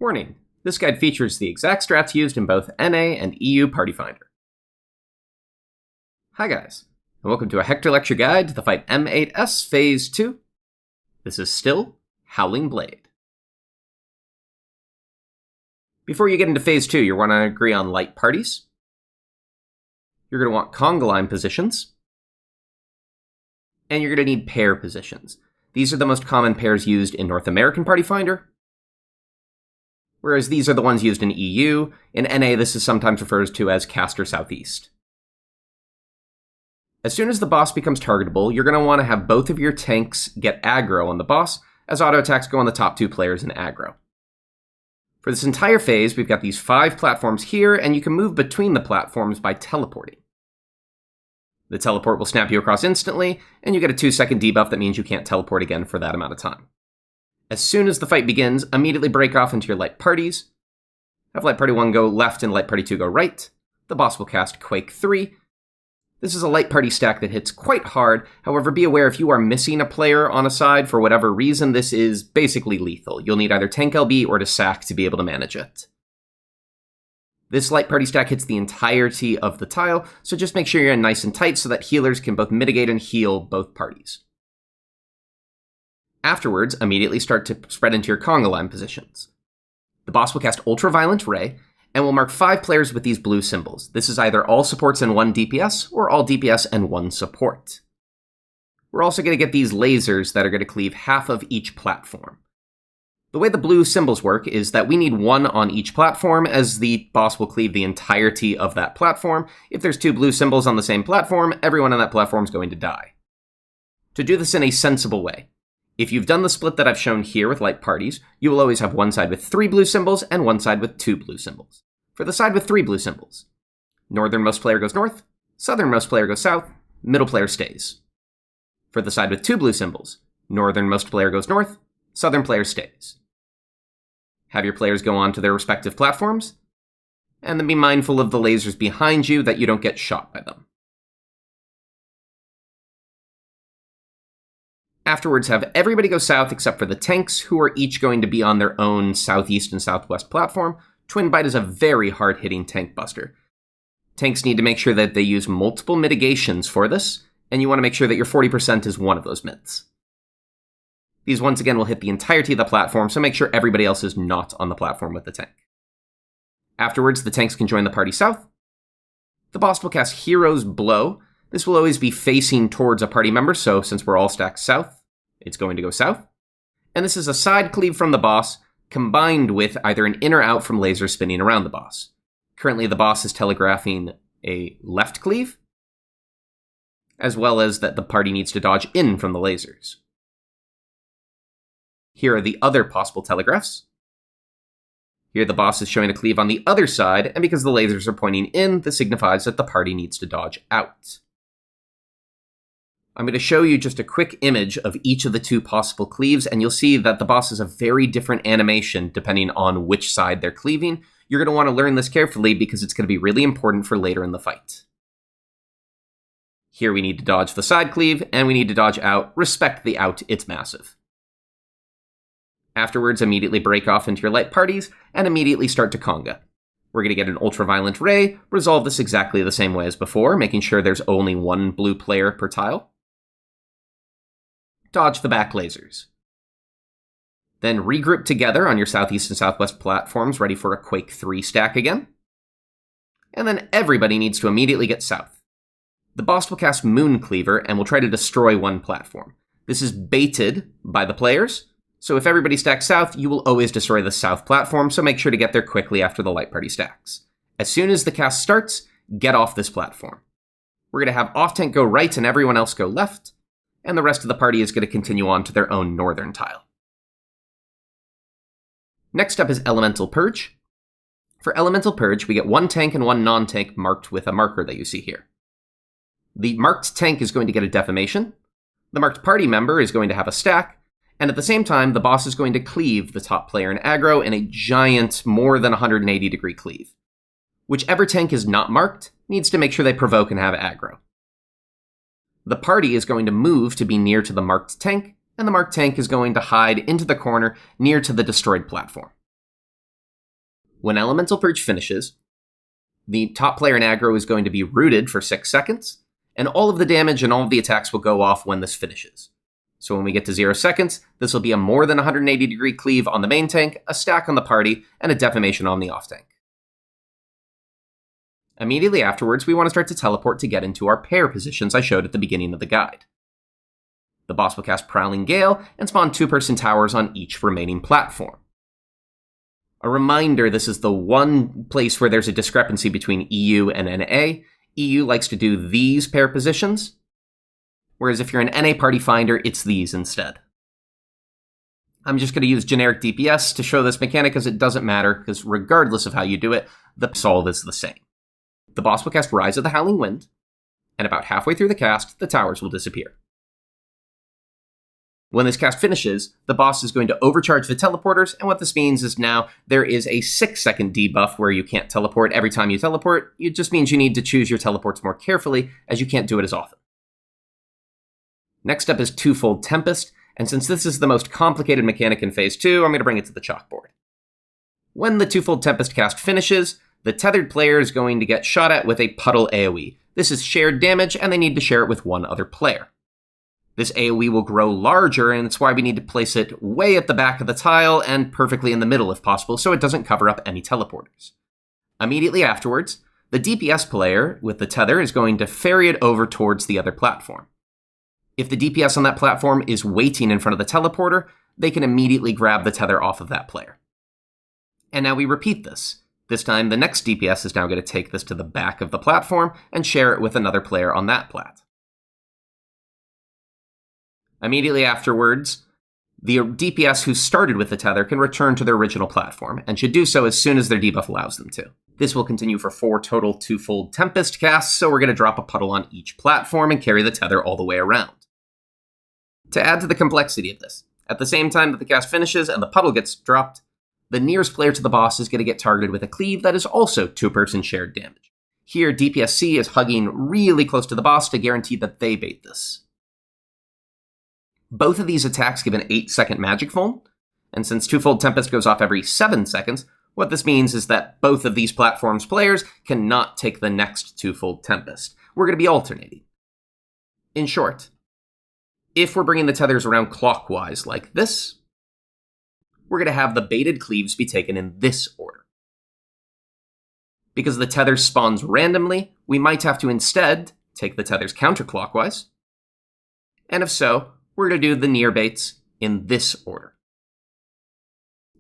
Warning, this guide features the exact strats used in both NA and EU Party Finder. Hi guys, and welcome to a Hector Lecture Guide to the fight M8S Phase 2. This is still Howling Blade. Before you get into Phase 2, you want to agree on light parties. You're going to want conga line positions. And you're going to need pair positions. These are the most common pairs used in North American Party Finder, whereas these are the ones used in EU. In NA, this is sometimes referred to as caster southeast. As soon as the boss becomes targetable, you're going to want to have both of your tanks get aggro on the boss, as auto attacks go on the top two players in aggro. For this entire phase, we've got these 5 platforms here, and you can move between the platforms by teleporting. The teleport will snap you across instantly, and you get a 2-second debuff that means you can't teleport again for that amount of time. As soon as the fight begins, immediately break off into your light parties. Have Light Party 1 go left and Light Party 2 go right. The boss will cast Quake 3. This is a light party stack that hits quite hard. However, be aware if you are missing a player on a side for whatever reason, this is basically lethal. You'll need either tank LB or to sack to be able to manage it. This light party stack hits the entirety of the tile, so just make sure you're in nice and tight so that healers can both mitigate and heal both parties. Afterwards, immediately start to spread into your conga line positions. The boss will cast Ultraviolent Ray, and will mark 5 players with these blue symbols. This is either all supports and 1 DPS, or all DPS and 1 support. We're also going to get these lasers that are going to cleave half of each platform. The way the blue symbols work is that we need 1 on each platform, as the boss will cleave the entirety of that platform. If there's 2 blue symbols on the same platform, everyone on that platform is going to die. To do this in a sensible way, if you've done the split that I've shown here with light parties, you will always have one side with 3 blue symbols and one side with 2 blue symbols. For the side with 3 blue symbols, northernmost player goes north, southernmost player goes south, middle player stays. For the side with 2 blue symbols, northernmost player goes north, southern player stays. Have your players go on to their respective platforms, and then be mindful of the lasers behind you that you don't get shot by them. Afterwards, have everybody go south except for the tanks, who are each going to be on their own southeast and southwest platform. Twin Bite is a very hard-hitting tank buster. Tanks need to make sure that they use multiple mitigations for this, and you want to make sure that your 40% is one of those mids. These once again will hit the entirety of the platform, so make sure everybody else is not on the platform with the tank. Afterwards, the tanks can join the party south. The boss will cast Hero's Blow. This will always be facing towards a party member, so since we're all stacked south, it's going to go south. And this is a side cleave from the boss, combined with either an in or out from lasers spinning around the boss. Currently, the boss is telegraphing a left cleave, as well as that the party needs to dodge in from the lasers. Here are the other possible telegraphs. Here the boss is showing a cleave on the other side, and because the lasers are pointing in, this signifies that the party needs to dodge out. I'm going to show you just a quick image of each of the 2 possible cleaves, and you'll see that the boss has a very different animation depending on which side they're cleaving. You're going to want to learn this carefully because it's going to be really important for later in the fight. Here we need to dodge the side cleave, and we need to dodge out. Respect the out, it's massive. Afterwards, immediately break off into your light parties, and immediately start to conga. We're going to get an Ultraviolent Ray, resolve this exactly the same way as before, making sure there's only 1 blue player per tile. Dodge the back lasers. Then regroup together on your southeast and southwest platforms, ready for a Quake 3 stack again. And then everybody needs to immediately get south. The boss will cast Moon Cleaver and will try to destroy 1 platform. This is baited by the players, so if everybody stacks south, you will always destroy the south platform, so make sure to get there quickly after the light party stacks. As soon as the cast starts, get off this platform. We're going to have off-tank go right and everyone else go left, and the rest of the party is going to continue on to their own northern tile. Next up is Elemental Purge. For Elemental Purge, we get 1 tank and 1 non-tank marked with a marker that you see here. The marked tank is going to get a Defamation, the marked party member is going to have a stack, and at the same time, the boss is going to cleave the top player in aggro in a giant, more than 180-degree cleave. Whichever tank is not marked needs to make sure they provoke and have aggro. The party is going to move to be near to the marked tank, and the marked tank is going to hide into the corner near to the destroyed platform. When Elemental Purge finishes, the top player in aggro is going to be rooted for 6 seconds, and all of the damage and all of the attacks will go off when this finishes. So when we get to 0 seconds, this will be a more than 180 degree cleave on the main tank, a stack on the party, and a defamation on the off tank. Immediately afterwards, we want to start to teleport to get into our pair positions I showed at the beginning of the guide. The boss will cast Prowling Gale and spawn 2-person towers on each remaining platform. A reminder, this is the one place where there's a discrepancy between EU and NA. EU likes to do these pair positions, whereas if you're an NA party finder, it's these instead. I'm just going to use generic DPS to show this mechanic because it doesn't matter, because regardless of how you do it, the solve is the same. The boss will cast Rise of the Howling Wind, and about halfway through the cast, the towers will disappear. When this cast finishes, the boss is going to overcharge the teleporters, and what this means is now there is a 6-second debuff where you can't teleport every time you teleport. It just means you need to choose your teleports more carefully, as you can't do it as often. Next up is Twofold Tempest, and since this is the most complicated mechanic in Phase 2, I'm going to bring it to the chalkboard. When the Twofold Tempest cast finishes, the tethered player is going to get shot at with a puddle AoE. This is shared damage, and they need to share it with one other player. This AoE will grow larger, and it's why we need to place it way at the back of the tile and perfectly in the middle if possible, so it doesn't cover up any teleporters. Immediately afterwards, the DPS player with the tether is going to ferry it over towards the other platform. If the DPS on that platform is waiting in front of the teleporter, they can immediately grab the tether off of that player. And now we repeat this. This time, the next DPS is now going to take this to the back of the platform and share it with another player on that plat. Immediately afterwards, the DPS who started with the tether can return to their original platform, and should do so as soon as their debuff allows them to. This will continue for 4 total Twofold Tempest casts, so we're going to drop a puddle on each platform and carry the tether all the way around. To add to the complexity of this, at the same time that the cast finishes and the puddle gets dropped, the nearest player to the boss is going to get targeted with a cleave that is also 2-person shared damage. Here, DPS-C is hugging really close to the boss to guarantee that they bait this. Both of these attacks give an 8-second magic foam, and since Twofold Tempest goes off every 7 seconds, what this means is that both of these platforms' players cannot take the next Twofold Tempest. We're going to be alternating. In short, if we're bringing the tethers around clockwise like this, we're going to have the baited cleaves be taken in this order. Because the tether spawns randomly, we might have to instead take the tethers counterclockwise, and if so, we're going to do the near baits in this order.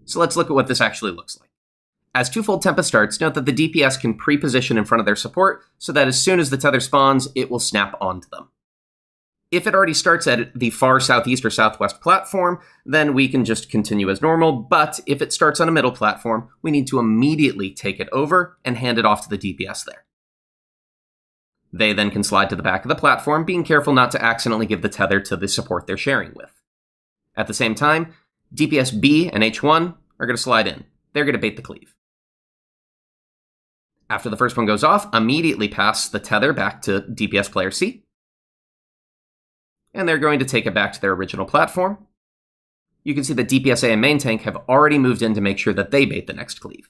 So let's look at what this actually looks like. As Twofold Tempest starts, note that the DPS can pre-position in front of their support so that as soon as the tether spawns, it will snap onto them. If it already starts at the far southeast or southwest platform, then we can just continue as normal, but if it starts on a middle platform, we need to immediately take it over and hand it off to the DPS there. They then can slide to the back of the platform, being careful not to accidentally give the tether to the support they're sharing with. At the same time, DPS B and H1 are going to slide in. They're going to bait the cleave. After the first one goes off, immediately pass the tether back to DPS player C. And they're going to take it back to their original platform. You can see that DPS A and main tank have already moved in to make sure that they bait the next cleave.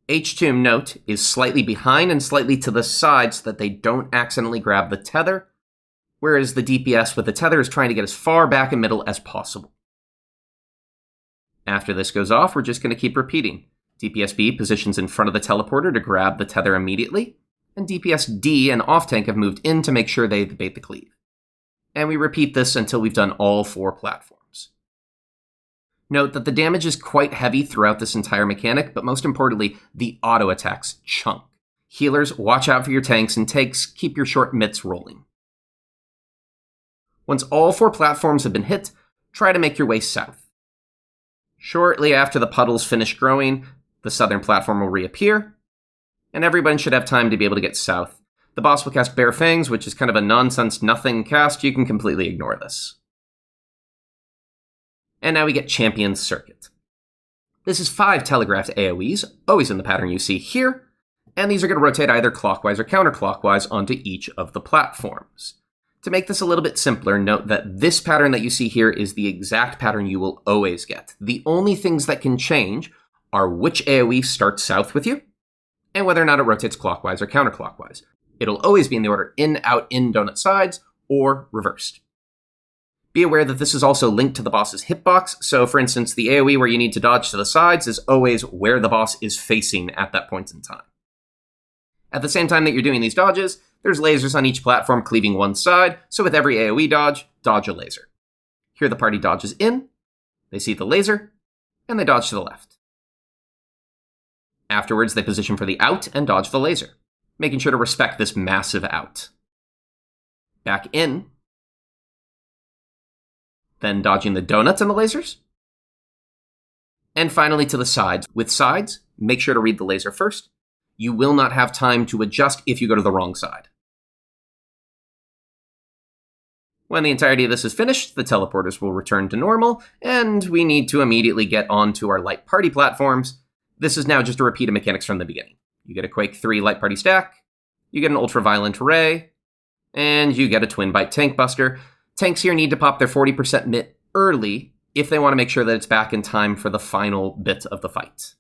H2, note, is slightly behind and slightly to the side so that they don't accidentally grab the tether, whereas the DPS with the tether is trying to get as far back and middle as possible. After this goes off, we're just going to keep repeating. DPS B positions in front of the teleporter to grab the tether immediately, and DPS D and off tank have moved in to make sure they bait the cleave. And we repeat this until we've done all 4 platforms. Note that the damage is quite heavy throughout this entire mechanic, but most importantly, the auto attacks chunk. Healers, watch out for your tanks, and tanks, keep your short mitts rolling. Once all 4 platforms have been hit, try to make your way south. Shortly after the puddles finish growing, the southern platform will reappear, and everyone should have time to be able to get south. The boss will cast Bare Fangs, which is kind of a nonsense nothing cast. You can completely ignore this. And now we get Champion's Circuit. This is 5 telegraphed AoEs, always in the pattern you see here, and these are going to rotate either clockwise or counterclockwise onto each of the platforms. To make this a little bit simpler, note that this pattern that you see here is the exact pattern you will always get. The only things that can change are which AoE starts south with you, and whether or not it rotates clockwise or counterclockwise. It'll always be in the order in, out, in, donut sides, or reversed. Be aware that this is also linked to the boss's hitbox, so for instance, the AoE where you need to dodge to the sides is always where the boss is facing at that point in time. At the same time that you're doing these dodges, there's lasers on each platform cleaving one side, so with every AoE dodge, dodge a laser. Here the party dodges in, they see the laser, and they dodge to the left. Afterwards, they position for the out and dodge the laser, making sure to respect this massive out. Back in, then dodging the donuts and the lasers. And finally to the sides. With sides, make sure to read the laser first. You will not have time to adjust if you go to the wrong side. When the entirety of this is finished, the teleporters will return to normal, and we need to immediately get onto our light party platforms. This is now just a repeat of mechanics from the beginning. You get a Quake 3 light party stack, you get an Ultraviolent Ray, and you get a Twin Bite Tank Buster. Tanks here need to pop their 40% MIT early if they want to make sure that it's back in time for the final bit of the fight.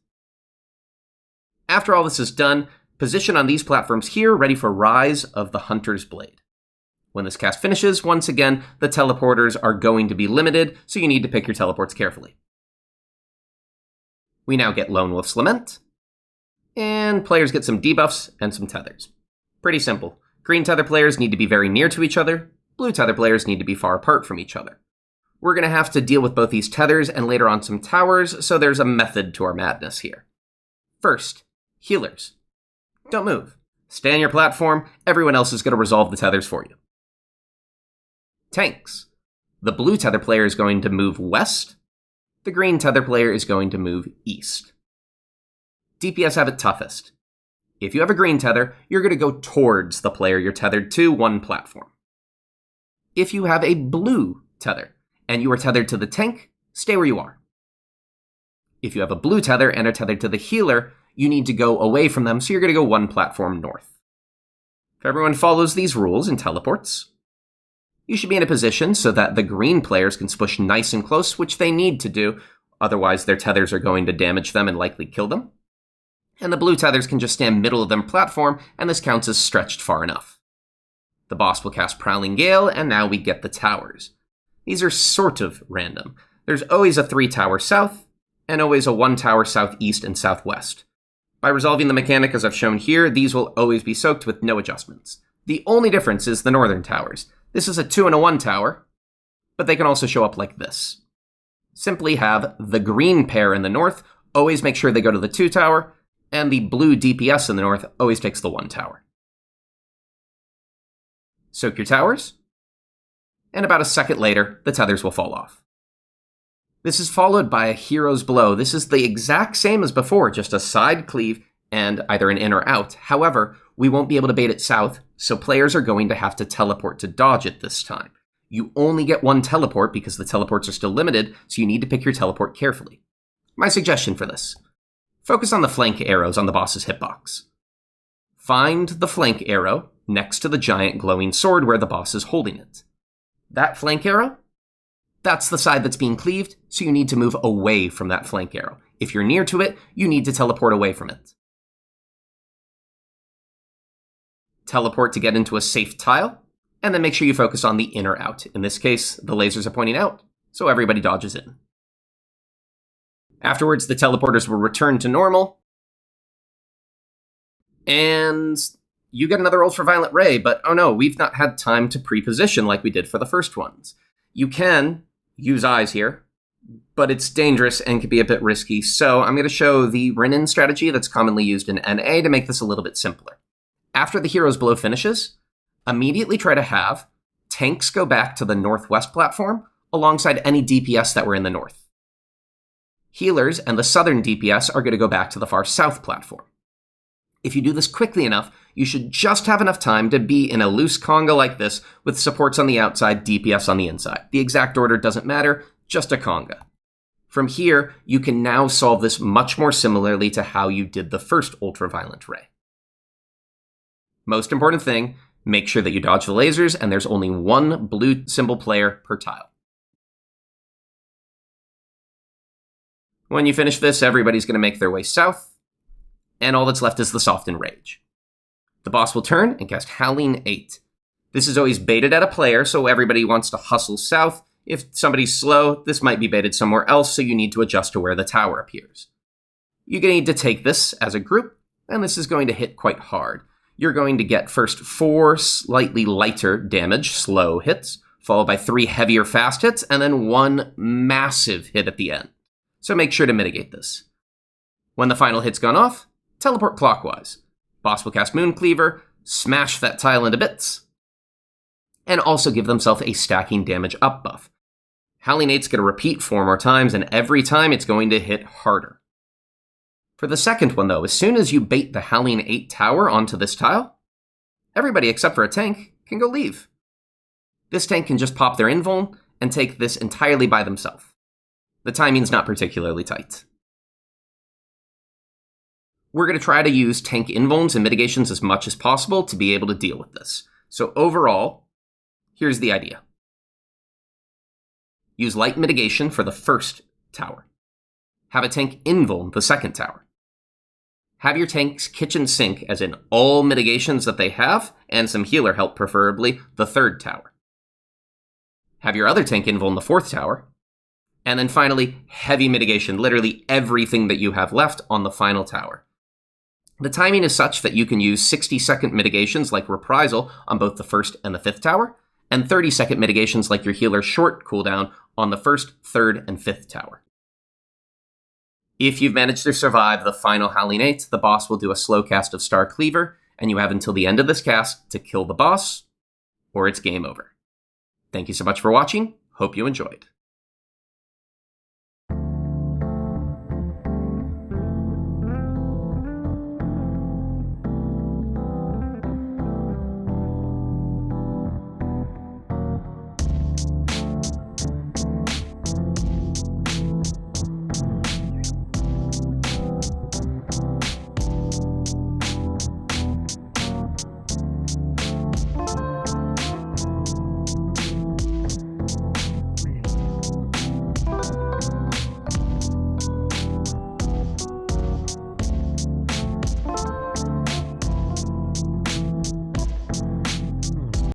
After all this is done, position on these platforms here, ready for Rise of the Hunter's Blade. When this cast finishes, once again, the teleporters are going to be limited, so you need to pick your teleports carefully. We now get Lone Wolf's Lament, and players get some debuffs and some tethers. Pretty simple. Green tether players need to be very near to each other, blue tether players need to be far apart from each other. We're going to have to deal with both these tethers and later on some towers, so there's a method to our madness here. First, healers. Don't move. Stay on your platform, everyone else is going to resolve the tethers for you. Tanks. The blue tether player is going to move west, the green tether player is going to move east. DPS have it toughest. If you have a green tether, you're going to go towards the player you're tethered to one platform. If you have a blue tether, and you are tethered to the tank, stay where you are. If you have a blue tether and are tethered to the healer, you need to go away from them, so you're going to go one platform north. If everyone follows these rules and teleports, you should be in a position so that the green players can spush nice and close, which they need to do, otherwise their tethers are going to damage them and likely kill them. And the blue tethers can just stand middle of their platform, and this counts as stretched far enough. The boss will cast Prowling Gale, and now we get the towers. These are sort of random. There's always a 3-tower south, and always a 1-tower southeast and southwest. By resolving the mechanic as I've shown here, these will always be soaked with no adjustments. The only difference is the northern towers. This is a 2 and a 1 tower, but they can also show up like this. Simply have the green pair in the north always make sure they go to the 2 tower, and the blue DPS in the north always takes the 1 tower. Soak your towers, and about a second later, the tethers will fall off. This is followed by a Hero's Blow. This is the exact same as before, just a side cleave and either an in or out. However, we won't be able to bait it south, so players are going to have to teleport to dodge it this time. You only get 1 teleport because the teleports are still limited, so you need to pick your teleport carefully. My suggestion for this: focus on the flank arrows on the boss's hitbox. Find the flank arrow next to the giant glowing sword where the boss is holding it. That flank arrow? That's the side that's being cleaved, so you need to move away from that flank arrow. If you're near to it, you need to teleport away from it. Teleport to get into a safe tile, and then make sure you focus on the in or out. In this case, the lasers are pointing out, so everybody dodges in. Afterwards, the teleporters will return to normal, and you get another Ultraviolent Ray, but oh no, we've not had time to pre-position like we did for the first ones. You can use eyes here, but it's dangerous and can be a bit risky, so I'm going to show the Rinon strategy that's commonly used in NA to make this a little bit simpler. After the Hero's Blow finishes, immediately try to have tanks go back to the northwest platform alongside any DPS that were in the north. Healers and the southern DPS are going to go back to the far south platform. If you do this quickly enough, you should just have enough time to be in a loose conga like this with supports on the outside, DPS on the inside. The exact order doesn't matter, just a conga. From here, you can now solve this much more similarly to how you did the first Ultraviolent Ray. Most important thing, make sure that you dodge the lasers and there's only 1 blue symbol player per tile. When you finish this, everybody's going to make their way south, and all that's left is the Soften Rage. The boss will turn and cast Howling 8. This is always baited at a player, so everybody wants to hustle south. If somebody's slow, this might be baited somewhere else, so you need to adjust to where the tower appears. You're going to need to take this as a group, and this is going to hit quite hard. You're going to get first 4 slightly lighter damage, slow hits, followed by 3 heavier fast hits, and then 1 massive hit at the end. So make sure to mitigate this. When the final hit's gone off, teleport clockwise. Boss will cast Mooncleaver, smash that tile into bits, and also give themselves a stacking damage up buff. Howling 8's going to repeat 4 more times, and every time it's going to hit harder. For the second one, though, as soon as you bait the Howling 8 tower onto this tile, everybody except for a tank can go leave. This tank can just pop their invuln and take this entirely by themselves. The timing's not particularly tight. We're going to try to use tank invulns and mitigations as much as possible to be able to deal with this. So overall, here's the idea. Use light mitigation for the first tower. Have a tank invuln the second tower. Have your tank's kitchen sink, as in all mitigations that they have, and some healer help preferably, the third tower. Have your other tank invuln the fourth tower. And then finally, heavy mitigation, literally everything that you have left on the final tower. The timing is such that you can use 60-second mitigations like Reprisal on both the first and the fifth tower, and 30-second mitigations like your healer's short cooldown on the first, third, and fifth tower. If you've managed to survive the final Howling 8, the boss will do a slow cast of Star Cleaver, and you have until the end of this cast to kill the boss, or it's game over. Thank you so much for watching. Hope you enjoyed.